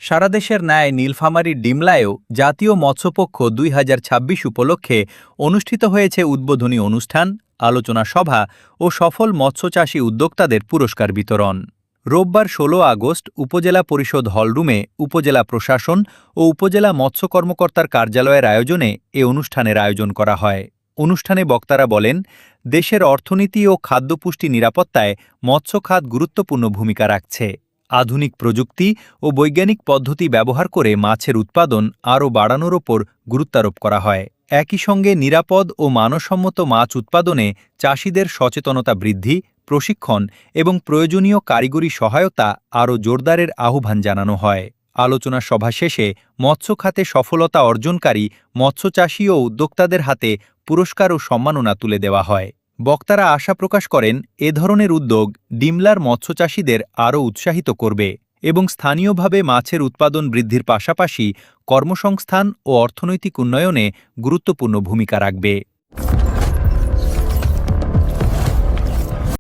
সারা দেশের ন্যায় নীলফামারীর ডিমলায়ও জাতীয় মৎস্যপক্ষ ২০২৬ উপলক্ষে অনুষ্ঠিত হয়েছে উদ্বোধনী অনুষ্ঠান, আলোচনা সভা ও সফল মৎস্যচাষী উদ্যোক্তাদের পুরস্কার বিতরণ। রোববার ১৬ আগস্ট উপজেলা পরিষদ হলরুমে উপজেলা প্রশাসন ও উপজেলা মৎস্য কর্মকর্তার কার্যালয়ের আয়োজনে এ অনুষ্ঠানের আয়োজন করা হয়। অনুষ্ঠানে বক্তারা বলেন, দেশের অর্থনীতি ও খাদ্যপুষ্টি নিরাপত্তায় মৎস্য খাত গুরুত্বপূর্ণ ভূমিকা রাখছে। আধুনিক প্রযুক্তি ও বৈজ্ঞানিক পদ্ধতি ব্যবহার করে মাছের উৎপাদন আরও বাড়ানোর ওপর গুরুত্বারোপ করা হয়। একই সঙ্গে নিরাপদ ও মানসম্মত মাছ উৎপাদনে চাষিদের সচেতনতা বৃদ্ধি, প্রশিক্ষণ এবং প্রয়োজনীয় কারিগরি সহায়তা আরও জোরদারের আহ্বান জানানো হয়। আলোচনা সভা শেষে মৎস্য খাতে সফলতা অর্জনকারী মৎস্যচাষী ও উদ্যোক্তাদের হাতে পুরস্কার ও সম্মাননা তুলে দেওয়া হয়। বক্তারা আশা প্রকাশ করেন, এ ধরনের উদ্যোগ ডিমলার মৎস্যচাষীদের আরও উৎসাহিত করবে এবং স্থানীয়ভাবে মাছের উৎপাদন বৃদ্ধির পাশাপাশি কর্মসংস্থান ও অর্থনৈতিক উন্নয়নে গুরুত্বপূর্ণ ভূমিকা রাখবে।